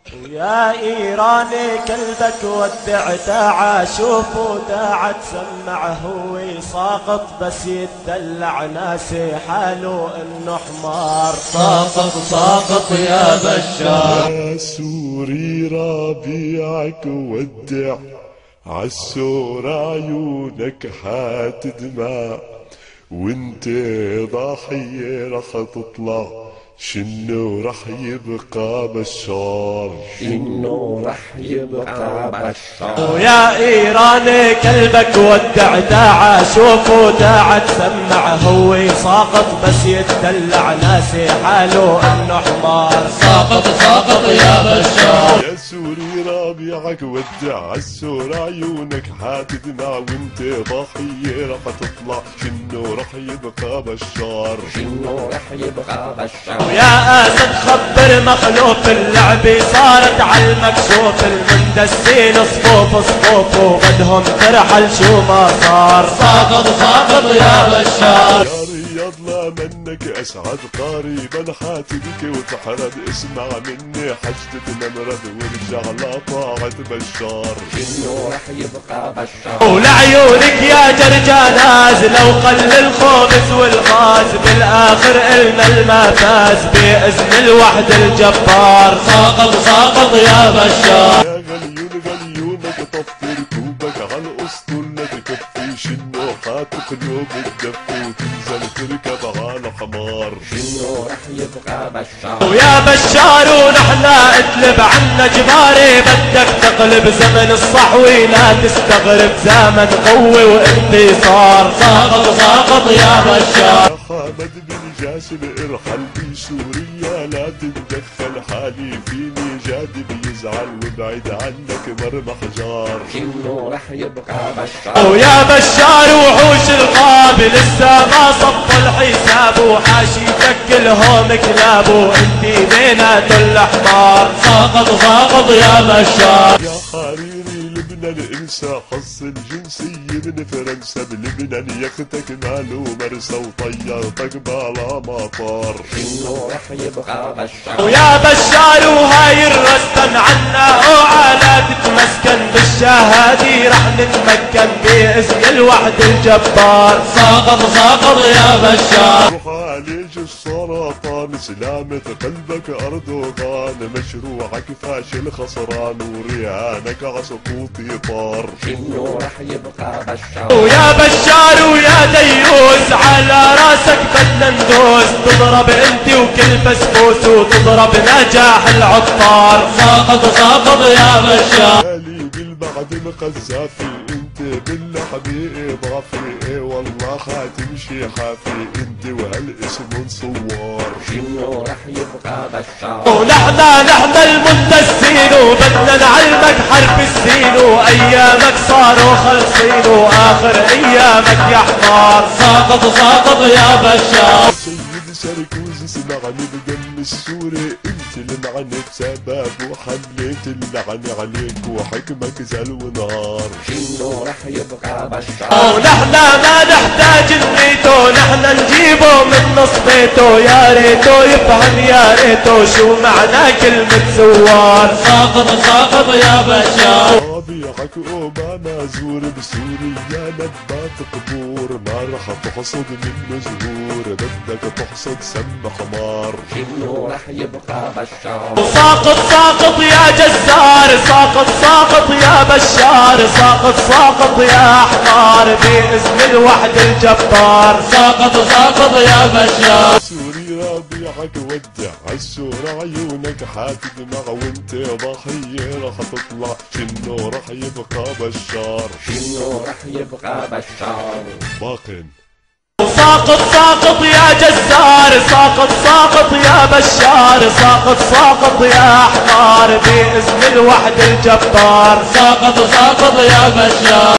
ويا ايراني كلبك ودعته عاشوف وداعت سمعه هو ساقط بس يتدلع ناسي حاله انه حمار. ساقط ساقط يا بشار. يا سوري ربيعك ودع عالسور عيونك حاتدمع وانت ضحية رح تطلع شنو رح يبقى بشار. شنو رح يبقى بشار. ويا ايراني كلبك ودعته عاشوف وداعت سمعه هو ساقط بس يتدلع ناسي حاله انه حمار. ساقط ساقط يا بشار. يا سوري ربيعك ودع عالسور عيونك حاتدمع وانت ضحية رح تطلع شنو رح يبقى بشار. شنو رح يبقى بشار. ويا اسد خبر مخلوف اللعبة صارت عالمكشوف المندسين صفوف صفوف وبدهم ترحل شو ما صار. ساقط ساقط يا بشار. يا رياض لا منك اسعد قريبا حاتبك وتحرد اسمع مني حجة نمرد وارجع لطاعة بشار. شنو رح يبقى بشار. ولعيونك يا جرجاناز لو قل الخبز والغاز بالاخر النا المفاز باذن الوحد الجبار. ساقط ساقط يا بشار. يا غليون غليونك طفي ركوبك عالاسطول تكفي شنو خاطف قلوب الدفي وتنزل تركب على حمار. شنو رح يبقى بشار. ويا بشار ونحن اتلب عنا جباري بدك تقلب زمن الصحوي لا تستغرب زمن قوة وانتصار. ساقط ساقط يا بشار. يا حامد بن جاسم ارحل بسوريا لا تتدخل حالي فيني جاد بيزعل وابعد عنك مرمح جار. شنو رح يبقى بشار. ويا بشار وحوش الغاب لسه ما صف الحساب وحاشيتك كلهم كلاب وانتي بينات الاحمار. ساقط ساقط يا بشار. يا حريري لبنان انسى حظ الجنسية من فرنسا بلبنان يختك ماله مرسى وطيارتك بالا مطار. شنو رح يبقى بشار. ويا بشار وهاي الرستن عنا وعلى تتمسكن بالشهادي رح نتمكن باسم الوحد الجبار. ساقط ساقط يا بشار. وعالج السرطان سلامة قلبك أردوغان مشروعك فاشل خسران ورهانك عسقوط طار. شنو رح يبقى بشار. ويا بشار ويا ديوس على راسك بدنا ندوس تضرب انت وكل بسبوس وتضرب نجاح العطار. ساقط ساقط يا بشار. بالي بالبعد القذافي انت بالحبيب اضافي ايه والله حتمشي حافي انت وهالاسم صوار. شنو رح يبقى بشار. ونحن المندسين وبدنا نعلمك حرب السين وايامك صاروا خلصين واخر ايامك يا حمار. ساقط ساقط يا بشار. سيد سركوز اسمعني بدم السوري انت اللي معني بسبب وحليت اللعن عليك وحكمك زل ونهار. شنو رح يبقى بشار. ونحن ما نحتاج النيتو نحن نجيبه من نص بيته يا ريتو يفهم يا ريتو شو معنى كلمة زوار. ساقط ساقط يا بشار. ربيعك اوباما زور بسوريا نبات قبور ما رح تحصد منه زهور بدك تحصد سم حمار. شنو رح يبقى بشار. ساقط ساقط يا جزار ساقط ساقط يا بشار ساقط ساقط يا حمار باسم الوحد الجبار. ساقط ساقط يا بشار. سوري ربيعك ودع عالسور عيونك حاتدمع وانت ضحية رح تطلع شنو رح يبقى بشار. شنو رح يبقى بشار. باقٍ ساقط ساقط يا جزار ساقط ساقط يا بشار ساقط ساقط يا حمار باسم الوحد الجبار. ساقط ساقط يا بشار.